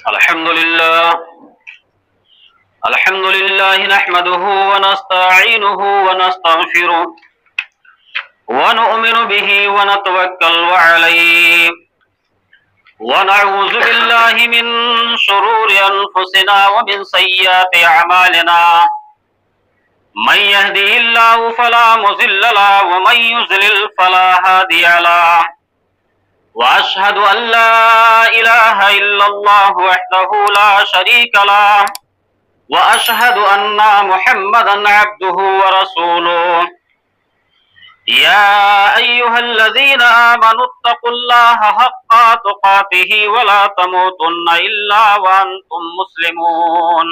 الحمد لله الحمد لله نحمده ونستعينه ونستغفره ونؤمن به ونتوكل عليه ونعوذ بالله من شرور أنفسنا ومن سيئات أعمالنا من يهده الله فلا مضل له ومن يضلل فلا هادي له وأشهد أن لا إله إلا الله وحده لا شريك له وأشهد أن محمدا عبده ورسوله يا أيها الذين آمنوا اتقوا الله حق تقاته ولا تموتن إلا وأنتم مسلمون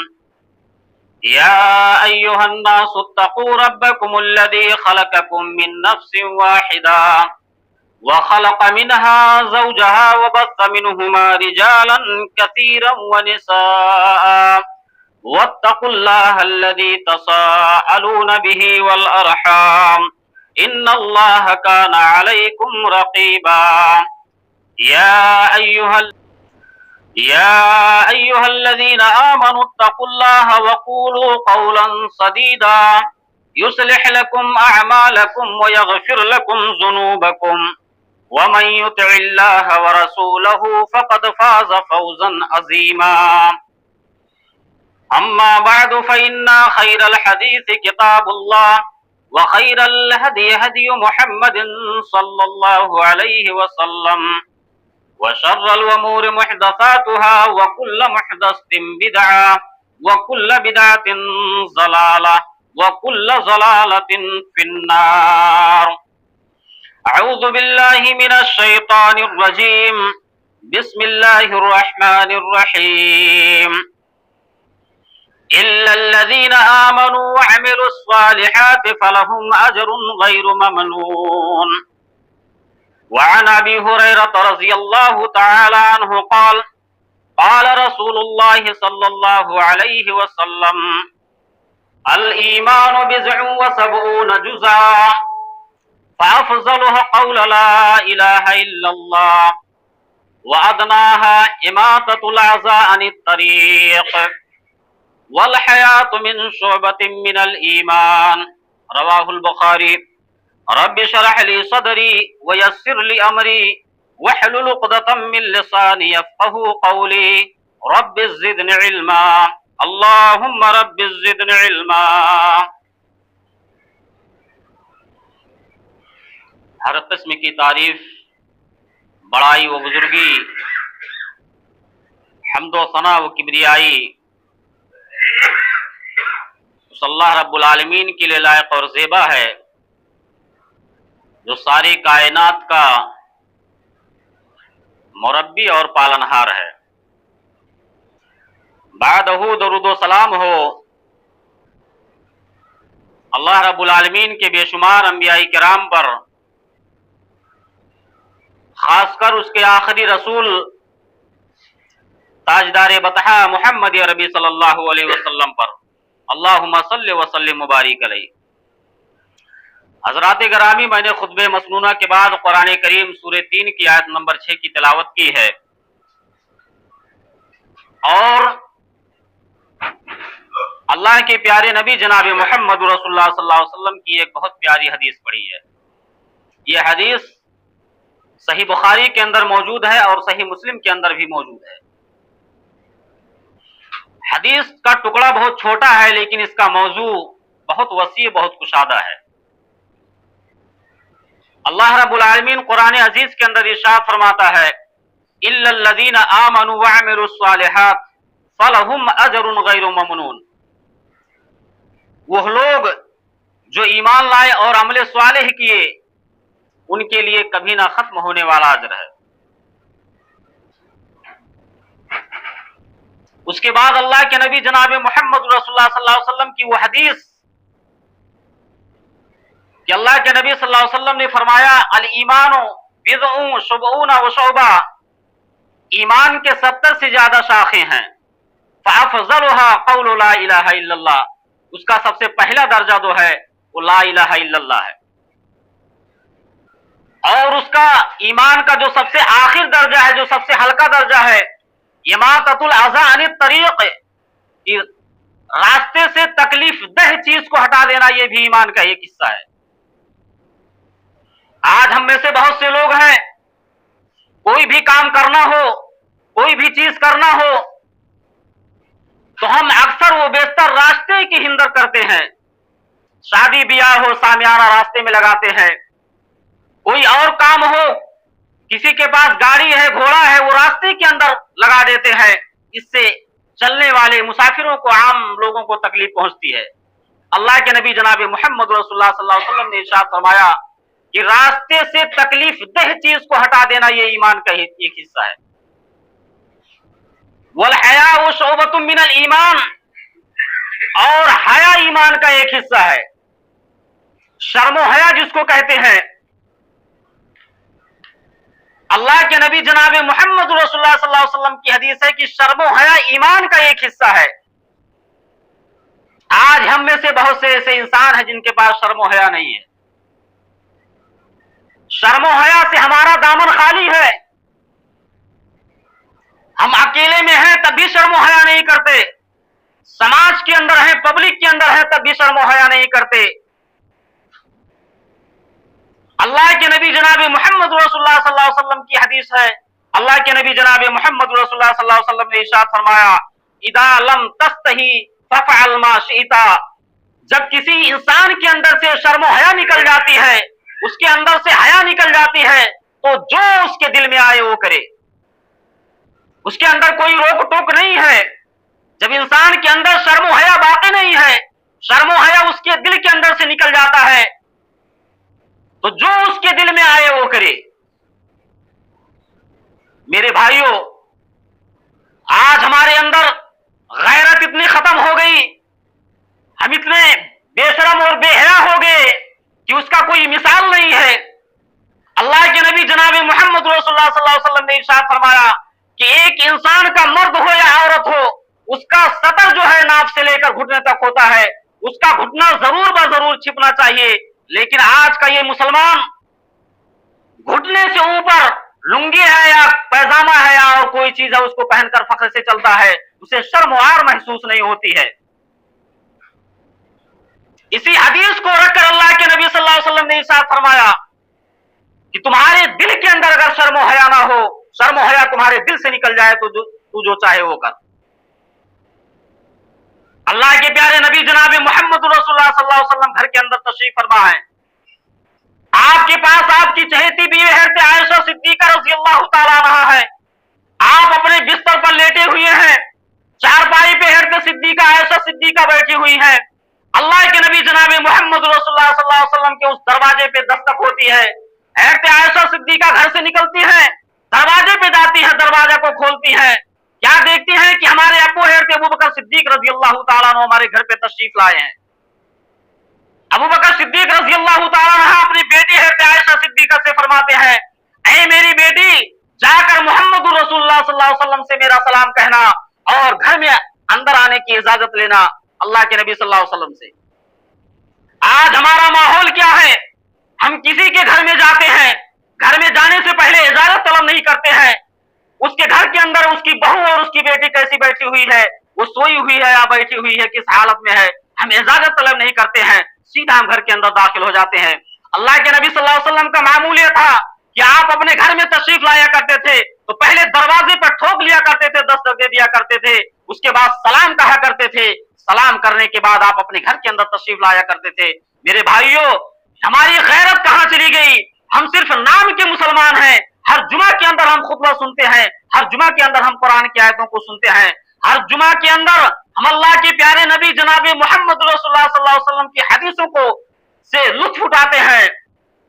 يا أيها الناس اتقوا ربكم الذي خلقكم من نفس واحدة وخلق منها زوجها وبث منهما رجالا كثيرا ونساء واتقوا الله الذي تساءلون به والأرحام إن الله كان عليكم رقيبا يا أيها الذين آمنوا اتقوا الله وقولوا قولا سديدا يصلح لكم أعمالكم ويغفر لكم ذنوبكم ومن يطع الله ورسوله فقد فاز فوزا عظيما أما بعد فإن خير الحديث كتاب الله وخير الهدي هدي محمد صلى الله عليه وسلم وشر الأمور محدثاتها وكل محدثة بدعة وكل بدعة ضلالة وكل ضلالة في النار. أعوذ بالله من الشيطان الرجيم. بسم الله الرحمن الرحيم. إلا الذين آمنوا وعملوا الصالحات فلهم أجر غير ممنون. وعن أبي هريرة رضي الله تعالى عنه قال قال رسول الله صلى الله عليه وسلم الإيمان بضع وسبعون جزءا فأفضلها قول لا إله إلا الله وأدناها إماطة الأذى عن الطريق والحياة من شعبة من الإيمان. رواه البخاري. رب اشرح لي صدري ويسر لي أمري واحلل عقدة من لساني يفقهوا قولي رب زدني علما اللهم رب زدني علما. ہر قسم کی تعریف، بڑائی و بزرگی، حمد و ثنا و کبریائی اس اللہ رب العالمین کے لیے لائق اور زیبا ہے جو ساری کائنات کا مربی اور پالنہار ہے. بعدہ درود و سلام ہو اللہ رب العالمین کے بے شمار انبیاء کرام پر، خاص کر اس کے آخری رسول تاجدار بطحہ محمد عربی صلی اللہ علیہ وسلم پر. اللہم صلی وسلم مبارک علیہ. حضرات گرامی، میں نے خطبہ مسنونہ کے بعد قرآن کریم سورہ 3 کی آیت نمبر 6 کی تلاوت کی ہے اور اللہ کے پیارے نبی جناب محمد رسول اللہ صلی اللہ علیہ وسلم کی ایک بہت پیاری حدیث پڑھی ہے. یہ حدیث صحیح بخاری کے اندر موجود ہے اور صحیح مسلم کے اندر بھی موجود ہے. حدیث کا ٹکڑا بہت چھوٹا ہے لیکن اس کا موضوع بہت وسیع، بہت کشادہ ہے. اللہ رب العالمین قرآن عزیز کے اندر ارشاد فرماتا ہے الا الذین آمنوا وعملوا الصالحات فلہم اجر غیر ممنون. وہ لوگ جو ایمان لائے اور عمل صالح کیے ان کے لیے کبھی نہ ختم ہونے والا اجر ہے. اس کے بعد اللہ کے نبی جناب محمد رسول اللہ صلی اللہ علیہ وسلم کی وہ حدیث کہ اللہ کے نبی صلی اللہ علیہ وسلم نے فرمایا الایمان بضع سبعون وشعبہ، ایمان کے 70 سے زیادہ شاخیں ہیں. فافضلها قول لا الہ الا اللہ، اس کا سب سے پہلا درجہ جو ہے وہ لا الہ الا اللہ ہے. اور اس کا ایمان کا جو سب سے آخر درجہ ہے، جو سب سے ہلکا درجہ ہے، इमाततुल अज़ा अनित तरीक़, रास्ते से तकलीफ दह चीज को हटा देना, ये भी ईमान का एक हिस्सा है। आज हम में से बहुत से लोग हैं, कोई भी काम करना हो, कोई भी चीज करना हो, तो हम अक्सर वो बेहतर रास्ते की हिंदर करते हैं। शादी ब्याह हो, सामियाना रास्ते में लगाते हैं। कोई और काम हो, किसी के पास गाड़ी है, घोड़ा है, वो रास्ते के अंदर लगा देते हैं। इससे चलने वाले मुसाफिरों को, आम लोगों को तकलीफ पहुंचती है। अल्लाह के नबी जनाब मोहम्मद रसूलुल्लाह सल्लल्लाहु अलैहि वसल्लम ने इरशाद फरमाया कि रास्ते से तकलीफ दह चीज को हटा देना, ये ईमान का एक हिस्सा है। वल हया शुअबतुम मिनल ईमान, और हया ईमान का एक हिस्सा है। शर्म हया जिसको कहते हैं, अल्लाह के नबी जनाब मोहम्मद रसूलुल्लाह सल्लल्लाहु अलैहि वसल्लम की हदीस है कि शर्म हया ईमान का एक हिस्सा है। आज हम में से बहुत से ऐसे इंसान हैं जिनके पास शर्म हया नहीं है। शर्म हया से हमारा दामन खाली है। हम अकेले में हैं तब भी शर्म हया नहीं करते, समाज के अंदर हैं, पब्लिक के अंदर हैं, तब भी शर्म हया नहीं करते। अल्लाह के नबी जनाब मोहम्मद रसूलुल्लाह सल्लल्लाहु अलैहि वसल्लम की हदीस है, अल्लाह के नबी जनाब मोहम्मद रसूलुल्लाह सल्लल्लाहु अलैहि वसल्लम ने इरशाद फरमाया, इदा लम तस्तही फफअल मा शिता। जब किसी इंसान के अंदर से शर्म हया निकल जाती है, उसके अंदर से हया निकल जाती है, तो जो उसके दिल में आए वो करे। उसके अंदर कोई रोक टोक नहीं है। जब इंसान के अंदर शर्म हया बाकी नहीं है, शर्म हया उसके दिल के अंदर से निकल जाता है, तो जो उसके दिल में आए वो करे। मेरे भाइयों, आज हमारे अंदर गैरत इतनी खत्म हो गई, हम इतने बेशरम और बेहया हो गए कि उसका कोई मिसाल नहीं है। अल्लाह के नबी जनाब मोहम्मद रसूलुल्लाह सल्लल्लाहु अलैहि वसल्लम ने इरशाद फरमाया कि एक इंसान का, मर्द हो या औरत हो, उसका सतर जो है नाक से लेकर घुटने तक होता है, उसका घुटना जरूर ब जरूर छिपना चाहिए। लेकिन आज का ये मुसलमान घुटने से ऊपर लुंगी है या पैजामा है या और कोई चीज है, उसको पहनकर फख्र से चलता है, उसे शर्मवार महसूस नहीं होती है। इसी हदीस को रखकर अल्लाह के नबी सल्लल्लाहु अलैहि वसल्लम ने इरशाद फरमाया कि तुम्हारे दिल के अंदर अगर शर्म हया ना हो, शर्म हया तुम्हारे दिल से निकल जाए, तो तू जो चाहे वो कर। अल्लाह के प्यारे नबी जनाब मोहम्मद रसूलुल्लाह सल्लल्लाहु अलैहि वसल्लम घर के अंदर तशरीफ फरमा है। आपके पास आपकी चहेती बीवी हज़रत आयशा सिद्दीका रज़ियल्लाहु ताला अन्हा है। आप अपने बिस्तर पर लेटे हुए हैं, चारपाई पे हज़रत सिद्दीका आयशा सिद्दीका बैठी हुई हैं। अल्लाह के नबी जनाब मोहम्मद रसूलुल्लाह सल्लल्लाहु अलैहि वसल्लम के उस दरवाजे पे दस्तक होती है। हज़रत आयशा सिद्दीका घर से निकलती हैं, दरवाजे पे जाती हैं, दरवाजा को खोलती हैं, क्या देखती हैं कि हमारे अब्बू हज़रत अबू बकर सिद्दीक रज़ियल्लाहु ताला अन्हु हमारे घर पे तशरीफ लाए हैं। अबू बकर सिद्दीक रज़ियल्लाहु ताला अन्हा अपनी बेटी हज़रत आयशा सिद्दीका से फरमाते हैं, ऐ मेरी बेटी, जाकर मोहम्मद रसूलुल्लाह सल्लल्लाहु अलैहि वसल्लम से मेरा सलाम कहना और घर में अंदर आने की इजाजत लेना अल्लाह के नबी सल्लल्लाहु अलैहि वसल्लम से। आज हमारा माहौल क्या है? हम किसी के घर में जाते हैं, घर में जाने से पहले इजाजत तलब नहीं करते हैं। उसके घर के अंदर उसकी बहू और उसकी बेटी कैसी बैठी हुई है, वो सोई हुई है या बैठी हुई है, किस हालत में है, हम इजाजत तलब नहीं करते हैं, सीधा हम घर के अंदर दाखिल हो जाते हैं। अल्लाह के नबी सल्लल्लाहु अलैहि वसल्लम का मामूल यह था कि आप अपने घर में तशरीफ लाया करते थे तो पहले दरवाजे पर ठोक लिया करते थे, दस्तक दे दिया करते थे, उसके बाद सलाम कहा करते थे, सलाम करने के बाद आप अपने घर के अंदर तशरीफ लाया करते थे। मेरे भाइयों, हमारी गैरत कहां चली गई? हम सिर्फ नाम के मुसलमान हैं। हर जुमा के अंदर हम खुतबा सुनते हैं, हर जुमा के अंदर हम कुरान की आयतों को सुनते हैं, हर जुमा के अंदर हम अल्लाह के प्यारे नबी जनाब मोहम्मद रसूलुल्लाह सल्लल्लाहु अलैहि वसल्लम की हदीसों को से लुत्फ उठाते हैं।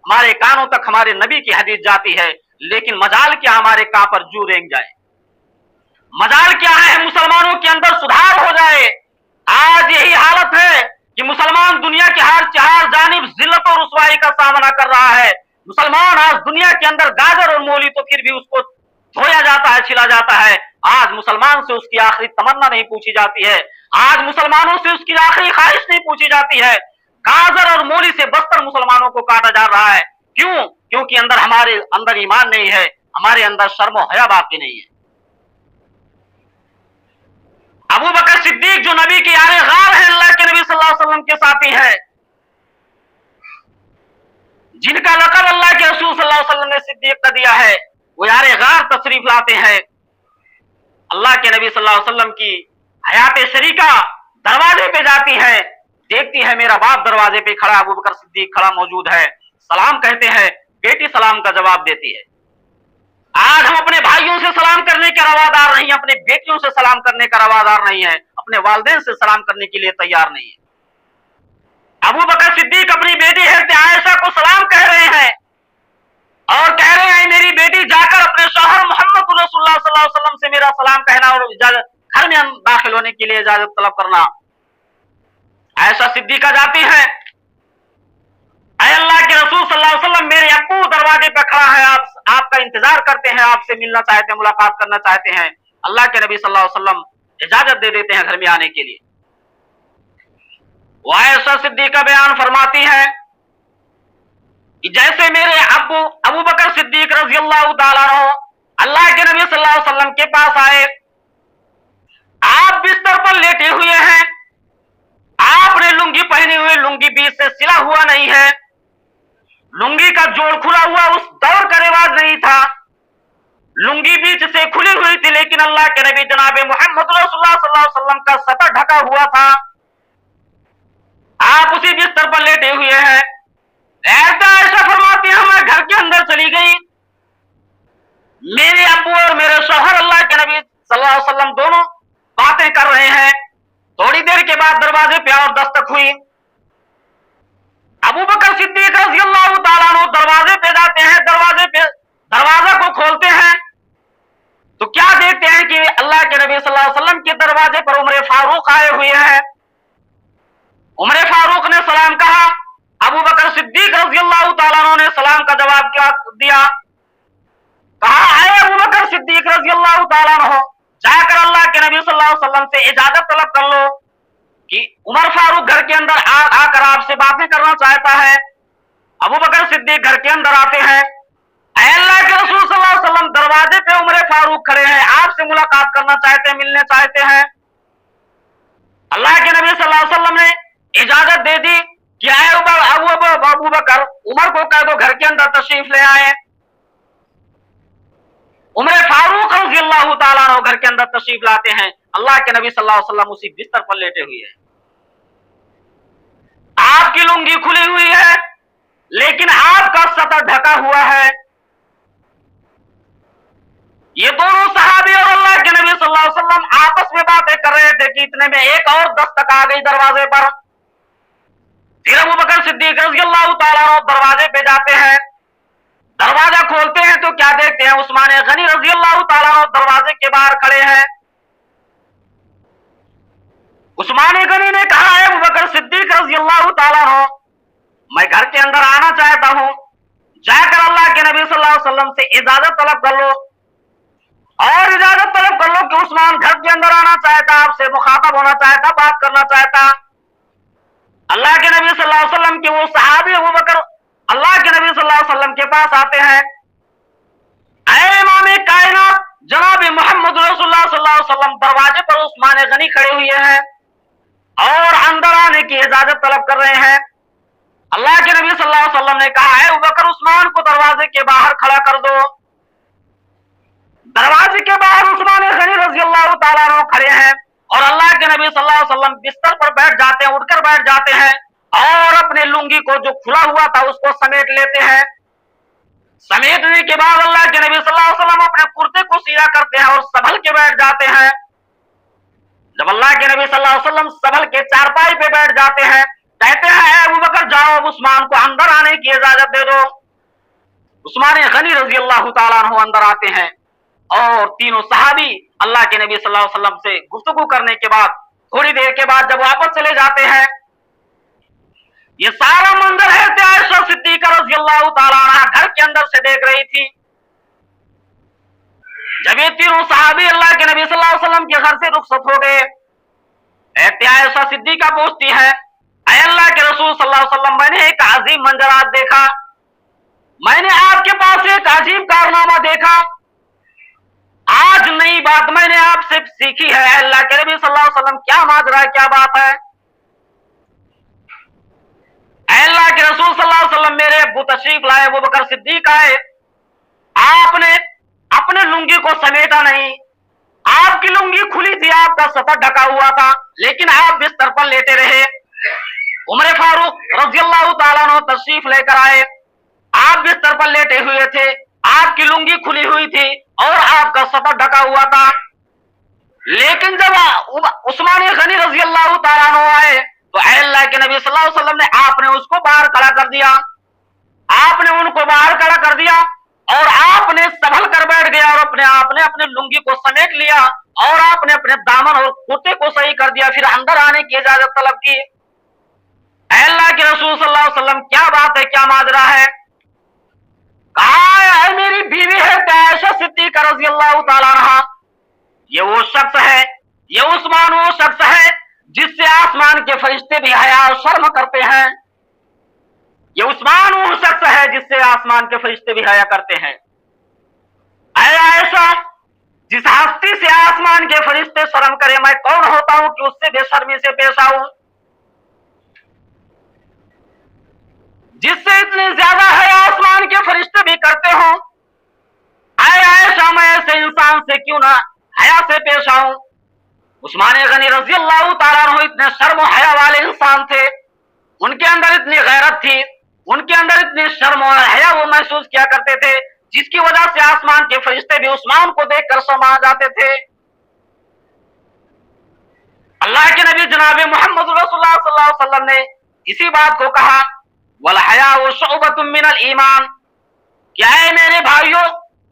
हमारे कानों तक हमारे नबी की हदीस जाती है, लेकिन मजाल क्या हमारे कान पर जू रेंग जाए? मजाल क्या है मुसलमानों के अंदर सुधार हो जाए? आज यही हालत है कि मुसलमान दुनिया के हर चार जानिब जिल्लत और रुसवाई का सामना कर रहा है। मुसलमान आज दुनिया के अंदर गाजर और मूली तो फिर भी उसको धोया जाता है, छिला जाता है। आज मुसलमान से उसकी आखिरी तमन्ना नहीं पूछी जाती है, आज मुसलमानों से उसकी आखिरी ख्वाहिश नहीं पूछी जाती है। गाजर और मूली से बदतर मुसलमानों को काटा जा रहा है। क्यों? क्योंकि हमारे अंदर ईमान नहीं है, हमारे अंदर शर्म हया बाकी नहीं है। सिद्दीक यार गार है, अल्लाह के नबी सल्लल्लाहु अलैहि वसल्लम के साथी हैं, जिनका लक़ब अल्लाह के रसूल सल्लल्लाहु अलैहि वसल्लम ने सिद्दीक का दिया है, वो यार गार तशरीफ लाते हैं। अल्लाह के नबी सल्लल्लाहु अलैहि वसल्लम की हयात शरीका दरवाजे पे जाती है, देखती है मेरा बाप दरवाजे पे खड़ा, अबू बकर सिद्दीक खड़ा मौजूद है, सलाम कहते हैं, बेटी सलाम का जवाब देती है। आज हम अपने भाइयों से सलाम करने के रवादार नहीं, अपने बेटियों से सलाम करने का रवादार नहीं है, अपने वालिदैन से सलाम करने के लिए तैयार नहीं है। अबू बकर सिद्दीक अपनी बेटी हज़रत आयशा को सलाम कह रहे हैं और कह रहे हैं मेरी बेटी जाकर अपने शौहर मोहम्मद रसूलुल्लाह सल्लल्लाहु अलैहि वसल्लम से मेरा सलाम कहना और इजाजत घर में दाखिल होने के लिए इजाजत तलब करना। आयशा सिद्दीका जाती है, अल्लाह के रसूल सल्लल्लाहु अलैहि वसल्लम मेरे अब्बू दरवाजे पर खड़ा है, आपका इंतजार करते हैं, आपसे मिलना चाहते हैं, मुलाकात करना चाहते हैं। अल्लाह के नबी सल्लल्लाहु अलैहि वसल्लम इजाजत दे देते हैं घर में आने के लिए। वो आयशा सिद्दीका बयान फरमाती है कि जैसे मेरे अबू बकर सिद्दीक रज़ी अल्लाह तआला अन्हु अल्लाह के नबी सल्लल्लाहु अलैहि वसल्लम के पास आए, आप बिस्तर पर लेटे हुए हैं, आपने लुंगी पहनी हुई, लुंगी बीच से सिला हुआ नहीं है, लुंगी का जोड़ खुला हुआ उस दौर का रिवाज नहीं था, लुंगी बीच से खुली हुई थी, लेकिन अल्लाह के नबी जनाब मोहम्मद रसूलुल्लाह सल्लल्लाहु अलैहि वसल्लम का सतर ढका हुआ था, आप उसी बिस्तर पर लेटे हुए हैं। ऐसा फरमाती है मैं घर के अंदर चली गई, मेरे अब्बू और मेरे शौहर अल्लाह के नबी सल्लल्लाहु अलैहि वसल्लम दोनों बातें कर रहे हैं। थोड़ी देर के बाद दरवाजे पे और दस्तक हुई, अबू बकर सिद्दीक रज़ी अल्लाह तआला अन्हु दरवाजे पे जाते हैं, दरवाजा को खोलते हैं तो क्या देखते हैं कि अल्लाह के नबी सल्लल्लाहु अलैहि वसल्लम के दरवाजे पर उमर फारूक आए हुए हैं। उमर फारूक ने सलाम कहा, अबू बकर सिद्दीक रज़ी अल्लाह तआला अन्हु ने सलाम का जवाब क्या दिया, कहा आए अबू बकर सिद्दीक रज़ी अल्लाह तआला अन्हु, जाकर अल्लाह के नबी सल्लल्लाहु अलैहि वसल्लम से इजाजत तलब कर लो कि उमर फारूक घर के अंदर आकर आपसे बातें करना चाहता है। अबू बकर सिद्दीक घर के अंदर आते हैं, अल्लाह के रसूल सल्लल्लाहु अलैहि वसल्लम दरवाजे पे उमर फारूक खड़े हैं, आपसे मुलाकात करना चाहते हैं, मिलने चाहते हैं। अल्लाह के नबी सल्लल्लाहु अलैहि वसल्लम ने इजाजत दे दी कि आए अबू बकर, उमर को कह दो घर के अंदर तशरीफ ले आए। उमर फारूक रज़ी अल्लाह तआला अन्हु घर के अंदर तशरीफ लाते हैं, अल्लाह के नबी सल्लल्लाहु अलैहि वसल्लम उसी बिस्तर पर लेटे हुए हैं, आपकी लुंगी खुली हुई है लेकिन आपका सतर ढका हुआ है। ये दोनों सहाबी और अल्लाह के नबी सल्लल्लाहु अलैहि वसल्लम आपस में बातें कर रहे थे कि इतने में एक और दस्तक आ गई दरवाजे पर। फिर अबू बकर सिद्दीक रज़ी अल्लाह तआला अन्हु दरवाजे पे जाते हैं, दरवाजा खोलते हैं तो क्या देखते हैं उस्मान गनी रज़ी अल्लाह तआला अन्हु दरवाजे के बाहर खड़े हैं। उस्मान गनी ने कहा है अबू बकर सिद्दीक रज़ी अल्लाह तआला अन्हु, मैं घर के अंदर आना चाहता हूं, जाकर अल्लाह के नबी सल्लल्लाहु अलैहि वसल्लम से इजाजत तलब कर लो और इजाजत तलब कर लो कि उस्मान घर के अंदर आना चाहता, आपसे मुखातब होना चाहता, बात करना चाहता। अल्लाह के नबी सल्लल्लाहु अलैहि वसल्लम के वो सहाबी अबू बकर अल्लाह के नबी सल्लल्लाहु अलैहि वसल्लम के पास आते हैं, ऐ इमाम कायनात जनाब मोहम्मद रसूलुल्लाह सल्लल्लाहु अलैहि वसल्लम, दरवाजे पर उस्मान गनी खड़े हुए हैं और अंदर आने की इजाजत तलब कर रहे हैं। अल्लाह के नबी सल्लल्लाहु अलैहि वसल्लम ने कहा है अबू बकर उस्मान को दरवाजे के बाहर खड़ा कर दो। दरवाजे के बाहर उस्मान गनी रज़ी अल्लाह तआला अन्हु खड़े हैं और अल्लाह के नबी सल्लल्लाहु अलैहि वसल्लम बिस्तर पर बैठ जाते हैं, उठकर बैठ जाते हैं और अपने लुंगी को जो खुला हुआ था उसको समेट लेते हैं। समेटने के बाद अल्लाह के नबी सल्लल्लाहु अलैहि वसल्लम अपने कुर्ते को सीधा करते हैं और संभल के बैठ जाते हैं। जब अल्लाह के नबी सल्लल्लाहु अलैहि वसल्लम संभल के चारपाई पे बैठ जाते हैं, कहते हैं अबू बकर जाओ, अब उस्मान को अंदर आने की इजाजत दे दो। उस्मान गनी रज़ी अल्लाह तआला अन्हु अंदर आते हैं और तीनों सहाबी अल्लाह के नबी सल्लल्लाहु अलैहि वसल्लम से गुफ्तगू करने के बाद थोड़ी देर के बाद जब वापस चले जाते हैं, ये सारा मंजर है आयशा सिद्दीका रज़ी अल्लाह तआला अन्हा घर के अंदर से देख रही थी। जब ये तीनों सहाबी अल्लाह के नबी सल्लल्लाहु अलैहि वसल्लम के घर से रुखसत हो गए, आयशा सिद्दीका पूछती है ऐ अल्लाह के रसूल सल्लल्लाहु अलैहि वसल्लम, मैंने एक अजीब मंजरात देखा, मैंने आपके पास एक अजीब कारनामा देखा। आज नई बात मैंने आपसे सीखी है। अल्लाह के नबी सल्लल्लाहु अलैहि वसल्लम क्या माजरा है, क्या बात है? अल्लाह के रसूल सल्लल्लाहु अलैहि वसल्लम मेरे अब्बू तशरीफ लाए, अबू बकर सिद्दीक आए, आपने अपने लुंगी को समेटा नहीं, आपकी लुंगी खुली थी, आपका सतर ढका हुआ था, लेकिन आप बिस्तर पर लेटे रहे। उमर फारूक रज़ियल्लाहु ताला अन्हु तशरीफ लेकर आए, आप बिस्तर पर लेटे हुए थे, आपकी लुंगी खुली हुई थी और आपका सतर ढका हुआ था। लेकिन जब उस्मान गनी रज़ियल्लाहु ताला अन्हु आए तो अल्लाह के नबी सल्लल्लाहु अलैहि वसल्लम ने आपने उसको बाहर खड़ा कर दिया, आपने उनको बाहर खड़ा कर दिया और आपने संभल कर बैठ गया और अपने आपने अपनी लुंगी को समेट लिया और आपने अपने दामन और कुर्ते को सही कर दिया, फिर अंदर आने की इजाजत तलब की। अल्लाह के रसूल सल्लल्लाहु अलैहि वसल्लम क्या बात है, क्या माजरा है? कहा है मेरी बीवी है आयशा सिद्दीका रज़ियल्लाहु ताला अन्हा, ये वो शख्स है, ये उस्मान वो शख्स है जिससे आसमान के फरिश्ते भी हया और शर्म करते हैं। ये उस्मान वो शख्स है जिससे आसमान के फरिश्ते भी हया करते हैं। ऐसा जिस हस्ती से आसमान के फरिश्ते शर्म करे, मैं कौन होता हूं कि उससे बेशर्मी से पेश आऊं? जिससे इतनी ज्यादा है आसमान के फरिश्ते भी करते हो, ऐसा मैं ऐसे इंसान से क्यों ना हया से पेश आऊं? उस्मान गनी रज़ियल्लाहु ताला अन्हु इतने शर्म और हया वाले इंसान थे, उनके अंदर इतनी गैरत थी, उनके अंदर इतनी शर्म और हया वो महसूस किया करते थे, जिसकी वजह से आसमान के फरिश्ते भी उस्मान को देखकर शर्मा जाते थे। अल्लाह के नबी जनाब मोहम्मद रसूलुल्लाह सल्लल्लाहु अलैहि वसल्लम ने इसी बात को कहा, वल हया शुअबतुम मिनल ईमान, क्या है मेरे भाइयों,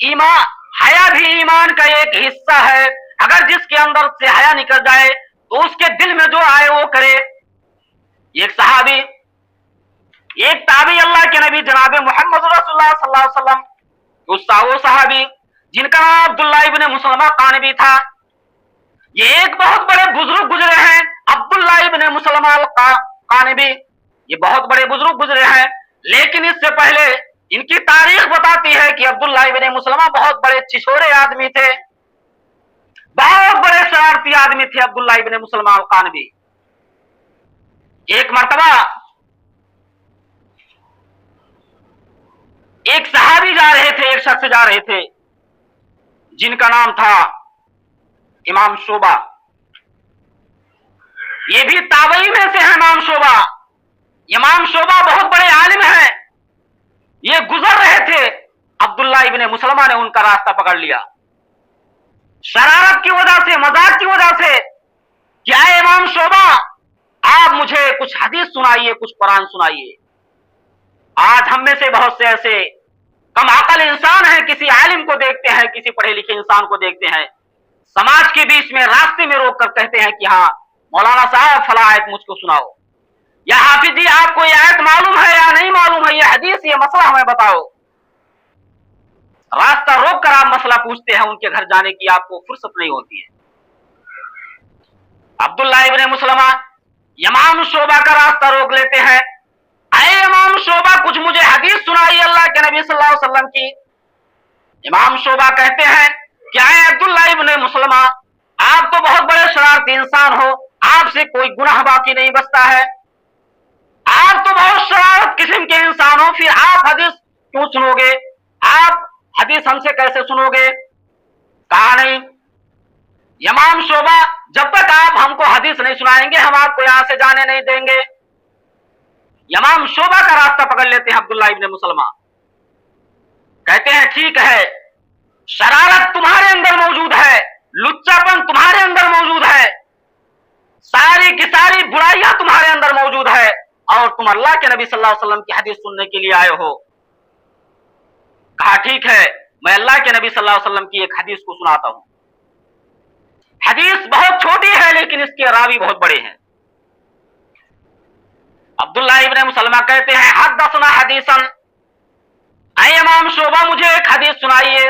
ईमान हया भी ईमान का एक हिस्सा है। अगर जिसके अंदर से हया निकल जाए तो उसके दिल में जो आए वो करे। एक सहाबी, एक ताबी अल्लाह के नबी जनाब मोहम्मद रसूलुल्लाह सल्लल्लाहु अलैहि वसल्लम, वो सहाबी जिनका नाम अब्दुल्ला इब्न मुसलमा कानबी था, ये एक बहुत बड़े बुजुर्ग गुजरे हैं, अब्दुल्ला इब्न मुसलमा कानबी, ये बहुत बड़े बुजुर्ग गुजरे हैं। लेकिन इससे पहले इनकी तारीख बताती है कि अब्दुल्ला इब्न मुसलमा बहुत बड़े छिछोरे आदमी थे, बहुत बड़े शरारती आदमी थे अब्दुल्ला इब्न मुसलमा कानबी। एक मर्तबा एक सहाबी जा रहे थे, एक शख्स जा रहे थे जिनका नाम था इमाम शोबा, ये भी ताबई में से है इमाम शोबा। इमाम शोबा बहुत बड़े आलिम हैं, ये गुजर रहे थे, अब्दुल्ला इब्न मुसलमा ने उनका रास्ता पकड़ लिया, शरारत की वजह से, मजाक की वजह से, क्या है इमाम शोबा आप मुझे कुछ हदीस सुनाइए, कुछ कुरान सुनाइए। आज हम में से बहुत से ऐसे कम अकल इंसान हैं, किसी आलिम को देखते हैं, किसी पढ़े लिखे इंसान को देखते हैं, समाज के बीच में रास्ते में रोक कर कहते हैं कि हाँ मौलाना साहब फला आयत मुझको सुनाओ, या हाफिज जी आपको ये आयत मालूम है या नहीं मालूम है, ये हदीस, ये मसला हमें बताओ। रास्ता रोक कर आप मसला पूछते हैं, उनके घर जाने की आपको फुर्सत नहीं होती है। अब्दुल्ला इब्न मुसलमा इमाम शोबा का रास्ता रोक लेते हैं, अरे इमाम शोबा कुछ मुझे हदीस सुनाई अल्लाह के नबी सल्लल्लाहु अलैहि वसल्लम की। इमाम शोबा कहते हैं क्या है अब्दुल्ला इब्न मुसलमा, आप तो बहुत बड़े शरारती इंसान हो, आपसे कोई गुनाह बाकी नहीं बचता है, आप तो बहुत शरारत किस्म के इंसान हो, फिर आप हदीस क्यों सुनोगे, आप हदीस हमसे कैसे सुनोगे? कहा नहीं इमाम शोबा, जब तक आप हमको हदीस नहीं सुनाएंगे हम आपको यहां से जाने नहीं देंगे। इमाम शोबा का रास्ता पकड़ लेते हैं अब्दुल्ला इब्न मुसलमा, कहते हैं ठीक है, शरारत तुम्हारे अंदर मौजूद है, लुच्चापन तुम्हारे अंदर मौजूद है, सारी की सारी बुराइयां तुम्हारे अंदर मौजूद है, और तुम अल्लाह के नबी सल्लल्लाहु अलैहि वसल्लम की हदीस सुनने के लिए आए हो। कहा ठीक है, मैं अल्लाह के नबी सल्लल्लाहु अलैहि वसल्लम की एक हदीस को सुनाता हूं। हदीस बहुत छोटी है लेकिन इसके रावी बहुत बड़े हैं। अब्दुल्ला इब्न मुसलमा कहते हैं हदसना हदीसन, ऐ इमाम शोबा मुझे एक हदीस सुनाइए।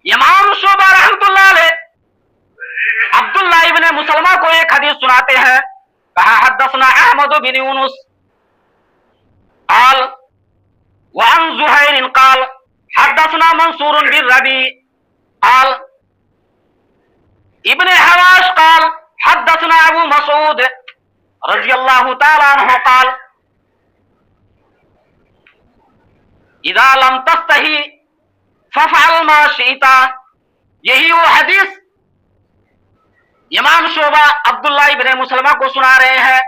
इमाम शोबा रहमतुल्लाह अलैह अब्दुल्ला इब्न मुसलमा को एक हदीस सुनाते हैं। कहा हदसना अहमद बिन यूनुस قال وعن زهير قال حدثنا منصور بن ربيع قال ابن حواش قال حدثنا ابو مسعود رضی اللہ تعالی عنہ قال اذا لم تستحی ففعل ما شئت. یہی وہ حدیث امام شعبہ عبداللہ ابن مسلمہ کو سنا رہے ہیں،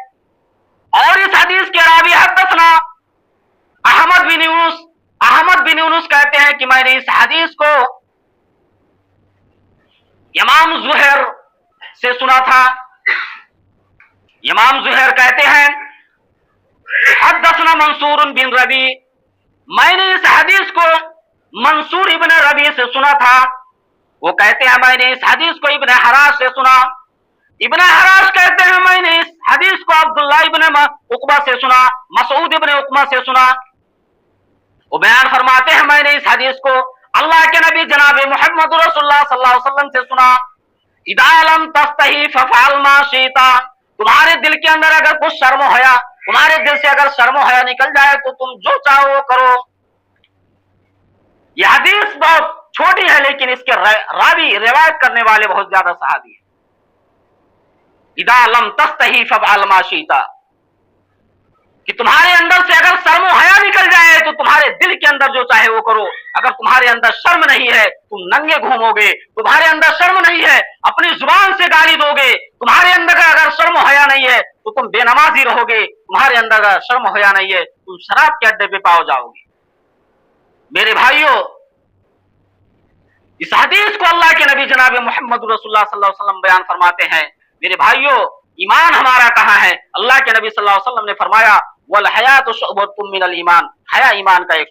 اور اس حدیث کے راوی حدثنا احمد بن یونس کہتے ہیں کہ میں نے اس حدیث کو امام زہر سے سنا تھا. امام زہر کہتے ہیں حدثنا منصور بن ربی، میں نے اس حدیث کو منصور ابن ربی سے سنا تھا. وہ کہتے ہیں میں نے اس حدیث کو ابن حراش سے سنا. ابن حراش کہتے ہیں میں نے اس حدیث کو عبداللہ ابن عقبہ سے سنا، مسعود ابن عقبہ سے سنا. وہ بیان فرماتے ہیں میں نے اس حدیث کو اللہ کے نبی جناب محمد رسول اللہ صلی اللہ علیہ وسلم سے سنا. اذا لم تستحی ففعل ما شئت. تمہارے دل کے اندر اگر کچھ شرم و حیا، تمہارے دل سے اگر شرم و حیا نکل جائے تو تم جو چاہو وہ کرو. یہ حدیث بہت چھوٹی ہے لیکن اس کے راوی روایت کرنے والے بہت زیادہ صحابی ہیں. اذا لم تستحی ففعل ما شئت، کہ تمہارے اندر سے اگر شرم و حیا نکل جائے تو تمہارے دل کے اندر جو چاہے وہ کرو. اگر تمہارے اندر شرم نہیں ہے تم ننگے گھومو گے، تمہارے اندر شرم نہیں ہے اپنی زبان سے گالی دو گے، تمہارے اندر اگر شرم و حیا نہیں ہے تو تم بے نمازی رہو گے، تمہارے اندر اگر شرم و حیا نہیں ہے تم شراب کے اڈے پہ پاؤ جاؤ گے. میرے بھائیوں، اس حدیث کو اللہ کے نبی جناب محمد رسول اللہ صلی اللہ علیہ وسلم بیان فرماتے ہیں. میرے بھائیوں، ایمان ہمارا کہاں ہے؟ اللہ کے نبی صلی اللہ علیہ وسلم نے فرمایا والحیاۃ شعبۃ من الایمان، حیا ایمان کا ایک